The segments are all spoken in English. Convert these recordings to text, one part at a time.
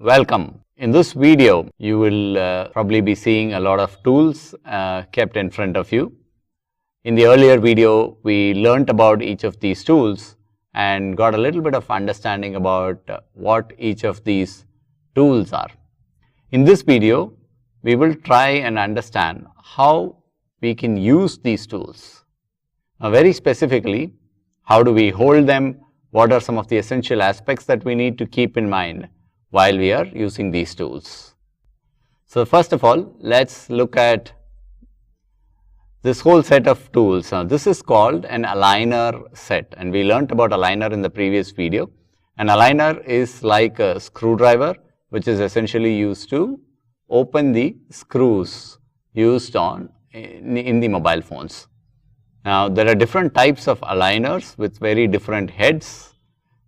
Welcome. In this video, you will probably be seeing a lot of tools kept in front of you. In the earlier video, we learnt about each of these tools and got a little bit of understanding about what each of these tools are. In this video, we will try and understand how we can use these tools. Now, very specifically, how do we hold them? What are some of the essential aspects that we need to keep in mind while we are using these tools? So, first of all, let's look at this whole set of tools. Now, this is called an aligner set, and we learnt about aligner in the previous video. An aligner is like a screwdriver, which is essentially used to open the screws used in the mobile phones. Now, there are different types of aligners with very different heads,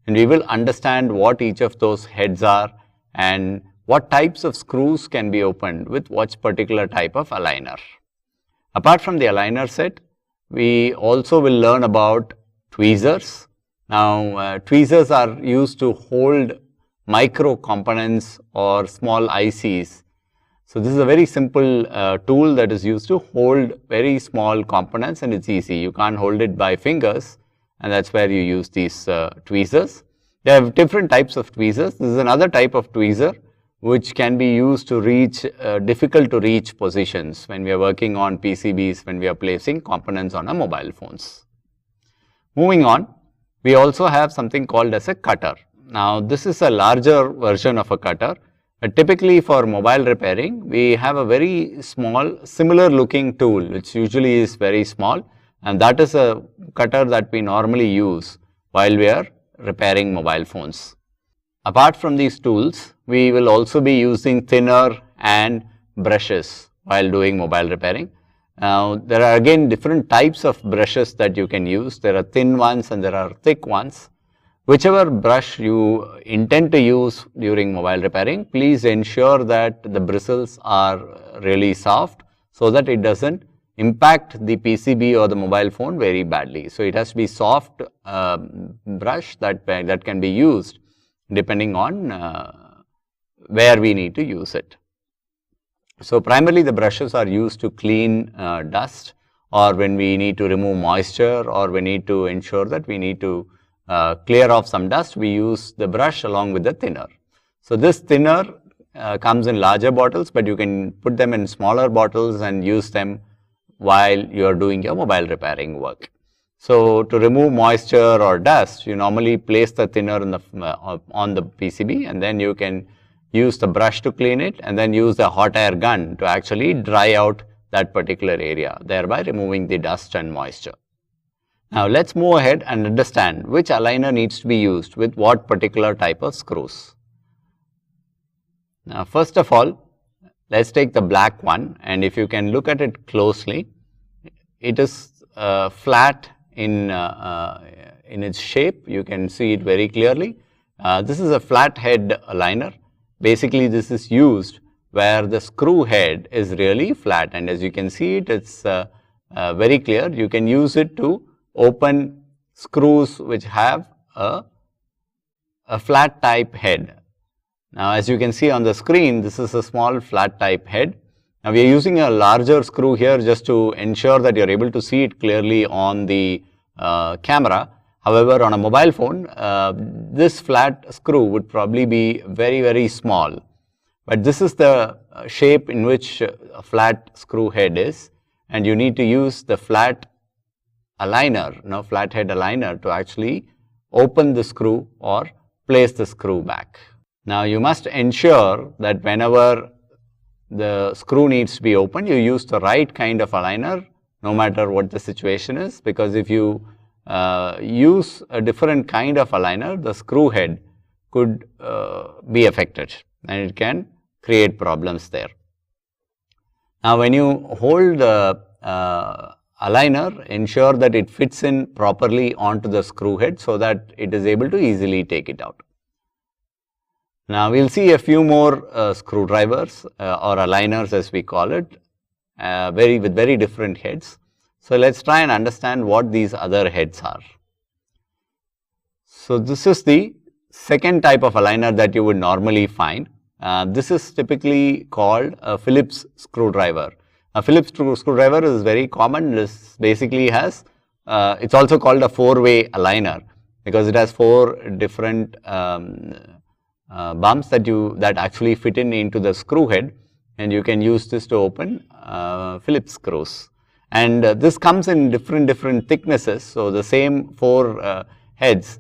and we will understand what each of those heads are and what types of screws can be opened with which particular type of aligner. Apart from the aligner set, we also will learn about tweezers. Now, tweezers are used to hold micro components or small ICs. So, this is a very simple tool that is used to hold very small components, and it's easy. You can't hold it by fingers, and that's where you use these tweezers. They have different types of tweezers. This is another type of tweezer which can be used to reach difficult to reach positions when we are working on PCBs, when we are placing components on our mobile phones. Moving on, we also have something called as a cutter. Now, this is a larger version of a cutter. Typically for mobile repairing, we have a very small similar looking tool which usually is very small, and that is a cutter that we normally use while we are repairing mobile phones. Apart from these tools, we will also be using thinner and brushes while doing mobile repairing. Now, there are again different types of brushes that you can use. There are thin ones and there are thick ones. Whichever brush you intend to use during mobile repairing, please ensure that the bristles are really soft so that it doesn't impact the PCB or the mobile phone very badly. So, it has to be soft brush that can be used depending on where we need to use it. So, primarily the brushes are used to clean dust, or when we need to remove moisture, or we need to ensure that we need to clear off some dust, we use the brush along with the thinner. So, this thinner comes in larger bottles, but you can put them in smaller bottles and use them while you are doing your mobile repairing work. So, to remove moisture or dust, you normally place the thinner on the PCB, and then you can use the brush to clean it, and then use the hot air gun to actually dry out that particular area, thereby removing the dust and moisture. Now, let's move ahead and understand which aligner needs to be used with what particular type of screws. Now, first of all, let's take the black one, and if you can look at it closely, it is flat in its shape. You can see it very clearly. This is a flat head aligner. Basically, this is used where the screw head is really flat, and as you can see it, it's very clear. You can use it to open screws which have a flat type head. Now, as you can see on the screen, this is a small flat type head. Now, we are using a larger screw here just to ensure that you are able to see it clearly on the camera. However, on a mobile phone, this flat screw would probably be very, very small. But this is the shape in which a flat screw head is, and you need to use the flat aligner, flat head aligner, to actually open the screw or place the screw back. Now, you must ensure that whenever the screw needs to be opened, you use the right kind of aligner, no matter what the situation is, because if you use a different kind of aligner, the screw head could be affected, and it can create problems there. Now, when you hold the aligner, ensure that it fits in properly onto the screw head so that it is able to easily take it out. Now, we will see a few more screwdrivers or aligners, as we call it, with very different heads. So, let us try and understand what these other heads are. So, this is the second type of aligner that you would normally find. This is typically called a Phillips screwdriver. A Phillips screwdriver is very common. This basically has, it's also called a four-way aligner because it has four different bumps that actually fit into the screw head, and you can use this to open Phillips screws. And this comes in different thicknesses. So the same four heads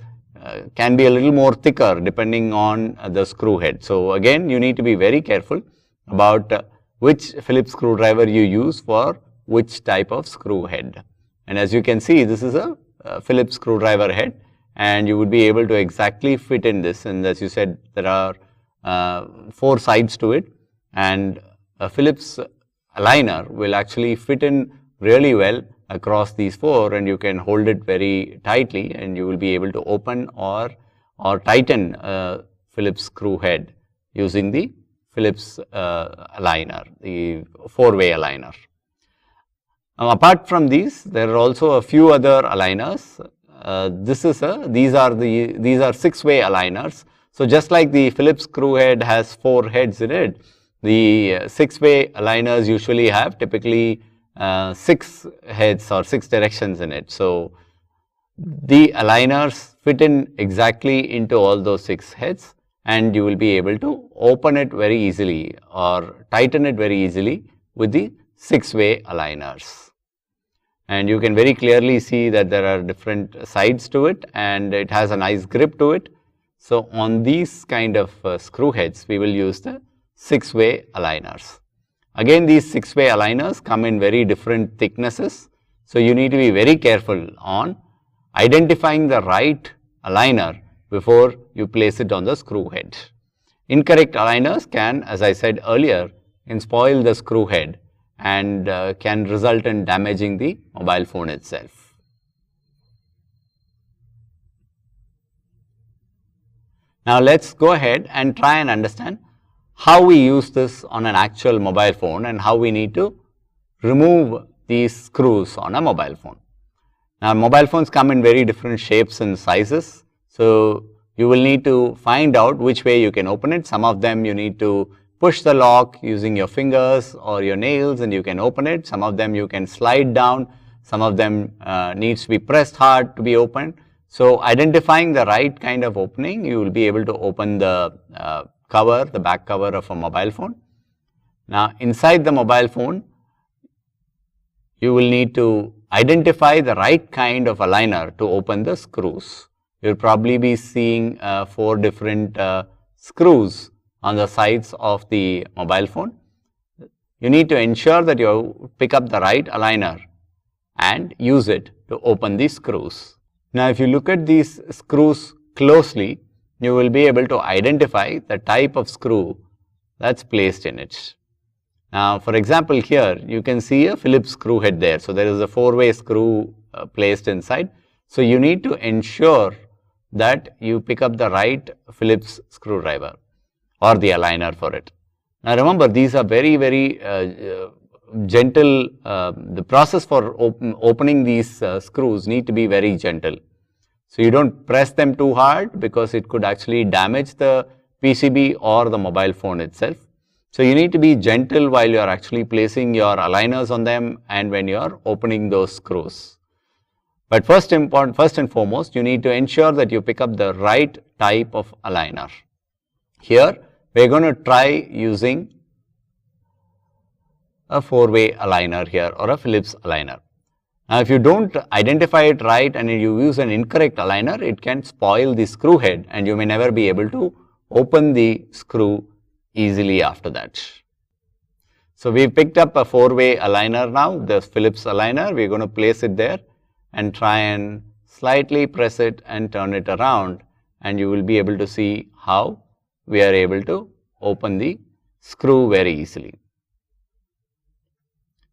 can be a little more thicker depending on the screw head. So again, you need to be very careful about which Phillips screwdriver you use for which type of screw head. And as you can see, this is a Phillips screwdriver head, and you would be able to exactly fit in this. And as you said, there are four sides to it, and a Phillips aligner will actually fit in really well across these four, and you can hold it very tightly and you will be able to open or tighten a Phillips screw head using the Phillips aligner, the four-way aligner. Now, apart from these, there are also a few other aligners. These are six-way aligners. So just like the Phillips screw head has four heads in it, the six-way aligners usually have typically 6 heads or 6 directions in it. So the aligners fit in exactly into all those 6 heads, and you will be able to open it very easily or tighten it very easily with the 6-way aligners. And you can very clearly see that there are different sides to it, and it has a nice grip to it. So on these kind of screw heads, we will use the 6-way aligners. Again, these 6-way aligners come in very different thicknesses. So you need to be very careful on identifying the right aligner before you place it on the screw head. Incorrect aligners can, as I said earlier, can spoil the screw head and can result in damaging the mobile phone itself. Now let's go ahead and try and understand how we use this on an actual mobile phone and how we need to remove these screws on a mobile phone. Now mobile phones come in very different shapes and sizes. So you will need to find out which way you can open it. Some of them you need to push the lock using your fingers or your nails and you can open it. Some of them you can slide down. Some of them needs to be pressed hard to be opened. So identifying the right kind of opening, you will be able to open the cover, the back cover of a mobile phone. Now inside the mobile phone, you will need to identify the right kind of aligner to open the screws. You will probably be seeing 4 different screws on the sides of the mobile phone. You need to ensure that you pick up the right aligner and use it to open the screws. Now if you look at these screws closely, you will be able to identify the type of screw that's placed in it. Now for example, here you can see a Phillips screw head there. So there is a 4-way screw placed inside. So you need to ensure that you pick up the right Phillips screwdriver or the aligner for it. Now remember, these are very gentle. The process for opening these screws need to be very gentle. So you don't press them too hard because it could actually damage the PCB or the mobile phone itself. So you need to be gentle while you are actually placing your aligners on them and when you are opening those screws. But first and foremost, you need to ensure that you pick up the right type of aligner. Here we are going to try using a 4-way aligner here or a Phillips aligner. Now if you don't identify it right and you use an incorrect aligner, it can spoil the screw head and you may never be able to open the screw easily after that. So we picked up a 4-way aligner now, the Phillips aligner. We are going to place it there and try and slightly press it and turn it around, and you will be able to see how we are able to open the screw very easily.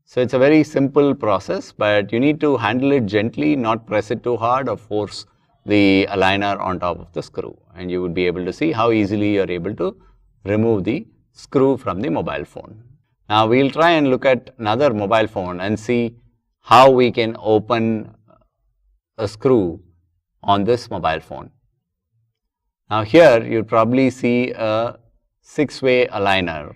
So it's a very simple process, but you need to handle it gently, not press it too hard or force the aligner on top of the screw, and you would be able to see how easily you are able to remove the screw from the mobile phone. Now we will try and look at another mobile phone and see how we can open a screw on this mobile phone. Now here you probably see a 6-way aligner.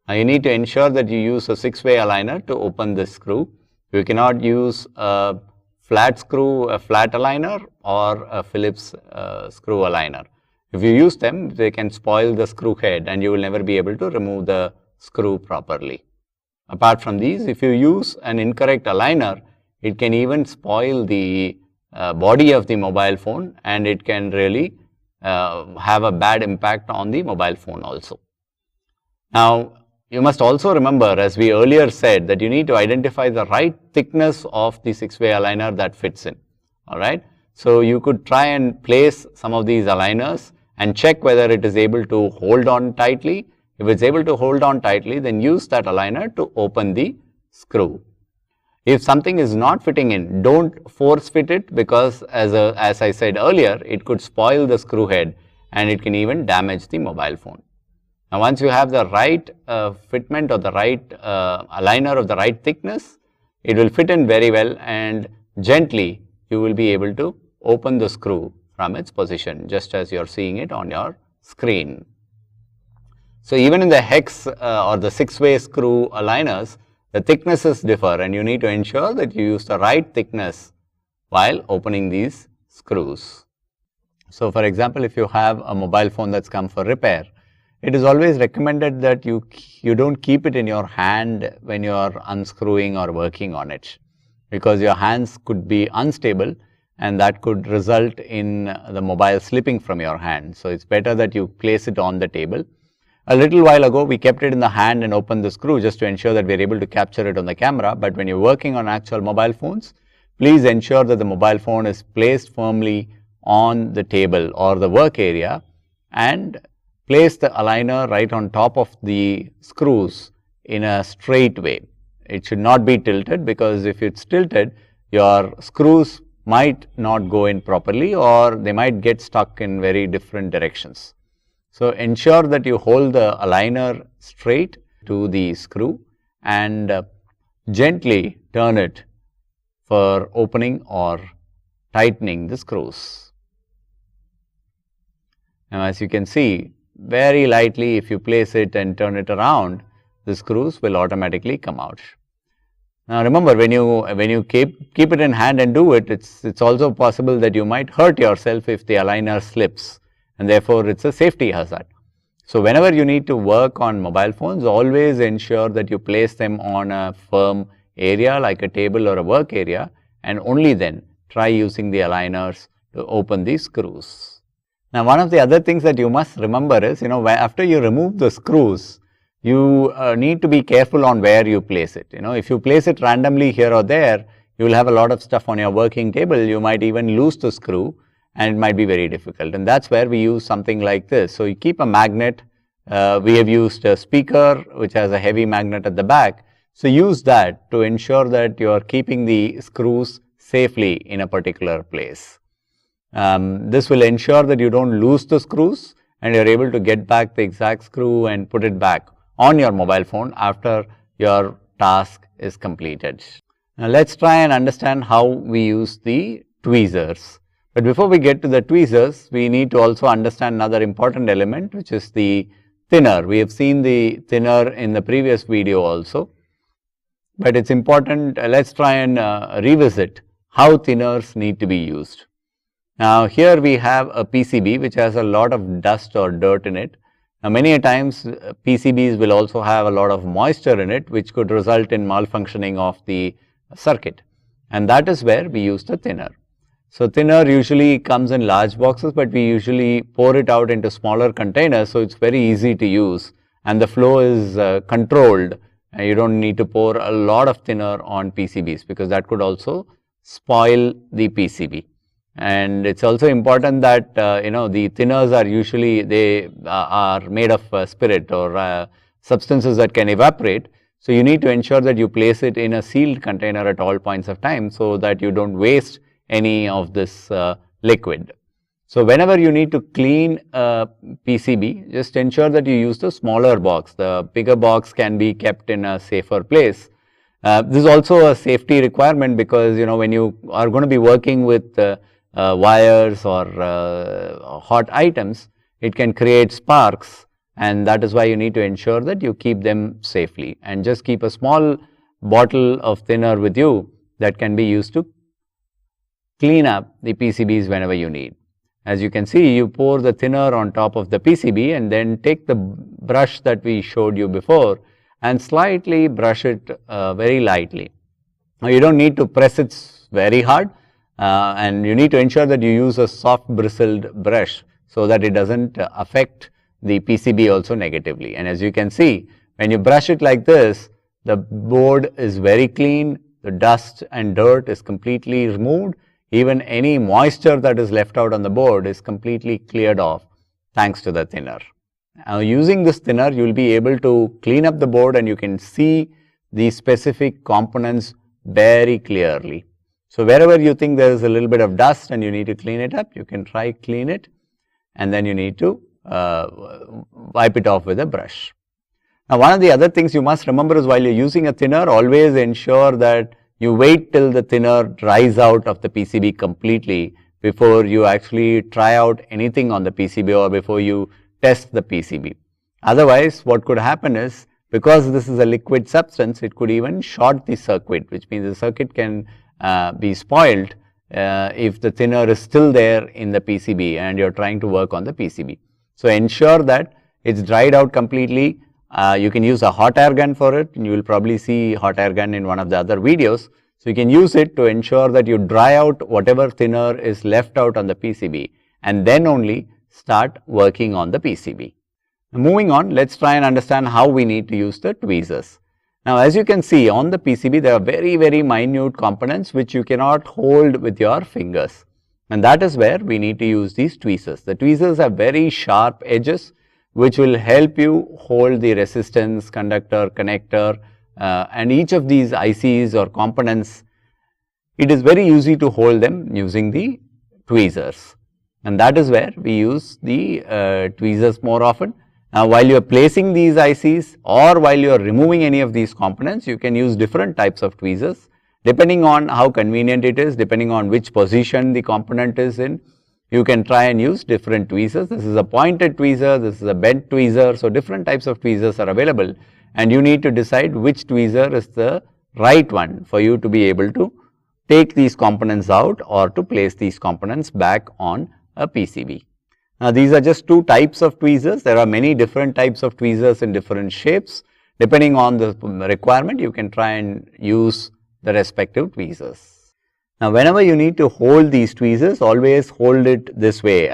Now you need to ensure that you use a 6-way aligner to open this screw. You cannot use a flat screw, a flat aligner, or a Phillips screw aligner. If you use them, they can spoil the screw head and you will never be able to remove the screw properly. Apart from these, if you use an incorrect aligner, it can even spoil the body of the mobile phone, and it can really have a bad impact on the mobile phone also. Now, you must also remember, as we earlier said, that you need to identify the right thickness of the 6-way aligner that fits in. Alright. So, you could try and place some of these aligners and check whether it is able to hold on tightly. If it's able to hold on tightly, then use that aligner to open the screw. If something is not fitting in, don't force fit it, because as I said earlier, it could spoil the screw head and it can even damage the mobile phone. Now, once you have the right fitment or the right aligner of the right thickness, it will fit in very well, and gently you will be able to open the screw from its position, just as you are seeing it on your screen. So, even in the hex or the 6-way screw aligners, the thicknesses differ, and you need to ensure that you use the right thickness while opening these screws. So, for example, if you have a mobile phone that's come for repair, it is always recommended that you don't keep it in your hand when you are unscrewing or working on it, because your hands could be unstable and that could result in the mobile slipping from your hand. So, it's better that you place it on the table. A little while ago, we kept it in the hand and opened the screw just to ensure that we are able to capture it on the camera. But when you're working on actual mobile phones, please ensure that the mobile phone is placed firmly on the table or the work area, and place the aligner right on top of the screws in a straight way. It should not be tilted, because if it's tilted, your screws might not go in properly, or they might get stuck in very different directions. So, ensure that you hold the aligner straight to the screw and gently turn it for opening or tightening the screws. Now, as you can see, very lightly, if you place it and turn it around, the screws will automatically come out. Now, remember, when you keep it in hand and do it, it's also possible that you might hurt yourself if the aligner slips, and therefore it's a safety hazard. So, whenever you need to work on mobile phones, always ensure that you place them on a firm area like a table or a work area, and only then try using the aligners to open these screws. Now, one of the other things that you must remember is, after you remove the screws, you need to be careful on where you place it. If you place it randomly here or there, you will have a lot of stuff on your working table. You might even lose the screw, and it might be very difficult, and that's where we use something like this. So, you keep a magnet. We have used a speaker which has a heavy magnet at the back. So, use that to ensure that you are keeping the screws safely in a particular place. This will ensure that you don't lose the screws, and you are able to get back the exact screw and put it back on your mobile phone after your task is completed. Now, let's try and understand how we use the tweezers. But before we get to the tweezers, we need to also understand another important element, which is the thinner. We have seen the thinner in the previous video also, but it's important. Let's try and revisit how thinners need to be used. Now, here we have a PCB which has a lot of dust or dirt in it. Now, many a times PCBs will also have a lot of moisture in it, which could result in malfunctioning of the circuit, and that is where we use the thinner. So, thinner usually comes in large boxes, but we usually pour it out into smaller containers. So, it's very easy to use, and the flow is controlled, and you don't need to pour a lot of thinner on PCBs, because that could also spoil the PCB. And it's also important that the thinners are usually, they are made of spirit or substances that can evaporate. So, you need to ensure that you place it in a sealed container at all points of time, so that you don't waste any of this liquid. So, whenever you need to clean a PCB, just ensure that you use the smaller box. The bigger box can be kept in a safer place. This is also a safety requirement, because when you are going to be working with wires or hot items, it can create sparks, and that is why you need to ensure that you keep them safely, and just keep a small bottle of thinner with you that can be used to clean up the PCBs whenever you need. As you can see, you pour the thinner on top of the PCB and then take the brush that we showed you before and slightly brush it very lightly. Now, you don't need to press it very hard, and you need to ensure that you use a soft bristled brush so that it doesn't affect the PCB also negatively. And as you can see, when you brush it like this, the board is very clean, the dust and dirt is completely removed, even any moisture that is left out on the board is completely cleared off thanks to the thinner. Now, using this thinner, you will be able to clean up the board and you can see the specific components very clearly. So, wherever you think there is a little bit of dust and you need to clean it up, you can try clean it, and then you need to wipe it off with a brush. Now, one of the other things you must remember is while you are using a thinner, always ensure that you wait till the thinner dries out of the PCB completely before you actually try out anything on the PCB or before you test the PCB. Otherwise, what could happen is, because this is a liquid substance, it could even short the circuit, which means the circuit can be spoiled if the thinner is still there in the PCB and you are trying to work on the PCB. So, ensure that it is dried out completely. You can use a hot air gun for it, and you will probably see hot air gun in one of the other videos. So, you can use it to ensure that you dry out whatever thinner is left out on the PCB, and then only start working on the PCB. Now, moving on, let us try and understand how we need to use the tweezers. Now, as you can see on the PCB, there are very minute components which you cannot hold with your fingers, and that is where we need to use these tweezers. The tweezers have very sharp edges which will help you hold the resistance, conductor, connector, and each of these ICs or components. It is very easy to hold them using the tweezers, and that is where we use the tweezers more often. Now, while you are placing these ICs or while you are removing any of these components, you can use different types of tweezers depending on how convenient it is, depending on which position the component is in. You can try and use different tweezers. This is a pointed tweezer, this is a bent tweezer. So, different types of tweezers are available, and you need to decide which tweezer is the right one for you to be able to take these components out or to place these components back on a PCB. Now, these are just two types of tweezers. There are many different types of tweezers in different shapes. Depending on the requirement, you can try and use the respective tweezers. Now, whenever you need to hold these tweezers, always hold it this way,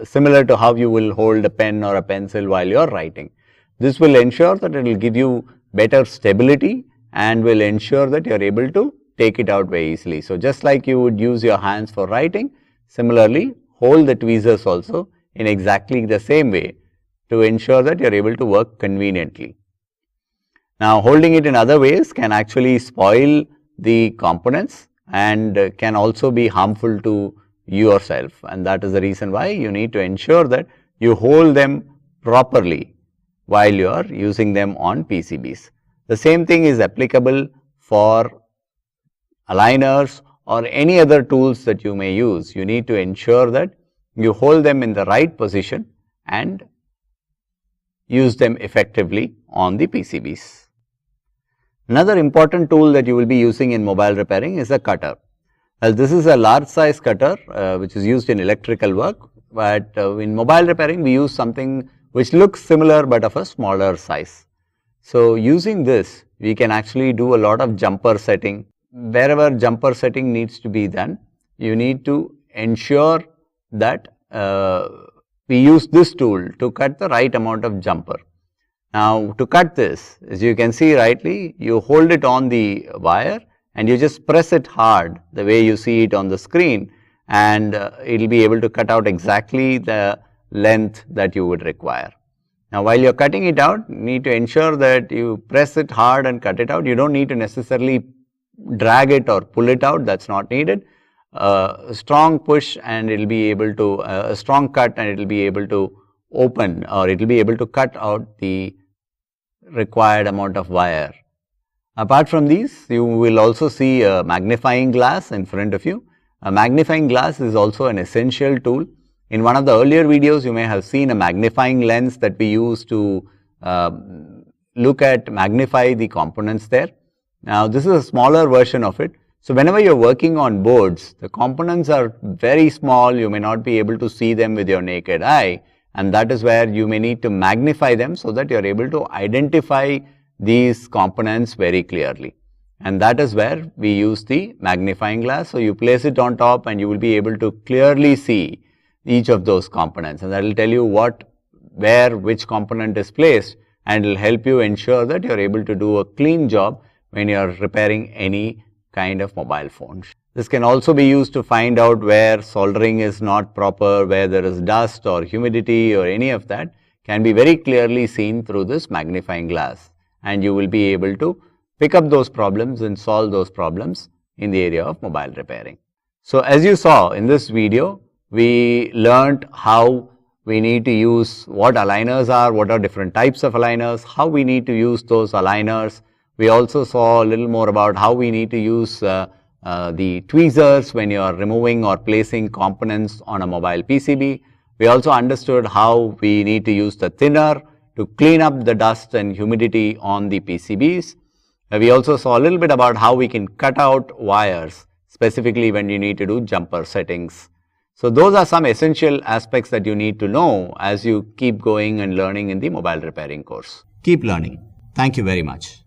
similar to how you will hold a pen or a pencil while you are writing. This will ensure that it will give you better stability and will ensure that you are able to take it out very easily. So, just like you would use your hands for writing, similarly hold the tweezers also in exactly the same way to ensure that you are able to work conveniently. Now, holding it in other ways can actually spoil the components and can also be harmful to yourself, and that is the reason why you need to ensure that you hold them properly while you are using them on PCBs. The same thing is applicable for aligners or any other tools that you may use. You need to ensure that you hold them in the right position and use them effectively on the PCBs. Another important tool that you will be using in mobile repairing is a cutter. Well, this is a large size cutter which is used in electrical work, but in mobile repairing we use something which looks similar but of a smaller size. So, using this we can actually do a lot of jumper setting. Wherever jumper setting needs to be done, you need to ensure that we use this tool to cut the right amount of jumper. Now, to cut this, as you can see rightly, you hold it on the wire and you just press it hard the way you see it on the screen, and it will be able to cut out exactly the length that you would require. Now, while you are cutting it out, you need to ensure that you press it hard and cut it out. You do not need to necessarily drag it or pull it out, that is not needed. A strong push and it will be able to, a strong cut and it will be able to open, or it will be able to cut out the required amount of wire. Apart from these, you will also see a magnifying glass in front of you. A magnifying glass is also an essential tool. In one of the earlier videos, you may have seen a magnifying lens that we use to magnify the components there. Now, this is a smaller version of it. So, whenever you are working on boards, the components are very small, you may not be able to see them with your naked eye, and that is where you may need to magnify them so that you are able to identify these components very clearly. And that is where we use the magnifying glass. So, you place it on top and you will be able to clearly see each of those components, and that will tell you where which component is placed, and will help you ensure that you are able to do a clean job when you are repairing any kind of mobile phone. This can also be used to find out where soldering is not proper, where there is dust or humidity or any of that can be very clearly seen through this magnifying glass, and you will be able to pick up those problems and solve those problems in the area of mobile repairing. So, as you saw in this video, we learnt how we need to use what aligners are, what are different types of aligners, how we need to use those aligners. We also saw a little more about how we need to use the tweezers when you are removing or placing components on a mobile PCB. We also understood how we need to use the thinner to clean up the dust and humidity on the PCBs. We also saw a little bit about how we can cut out wires, specifically when you need to do jumper settings. So, those are some essential aspects that you need to know as you keep going and learning in the mobile repairing course. Keep learning. Thank you very much.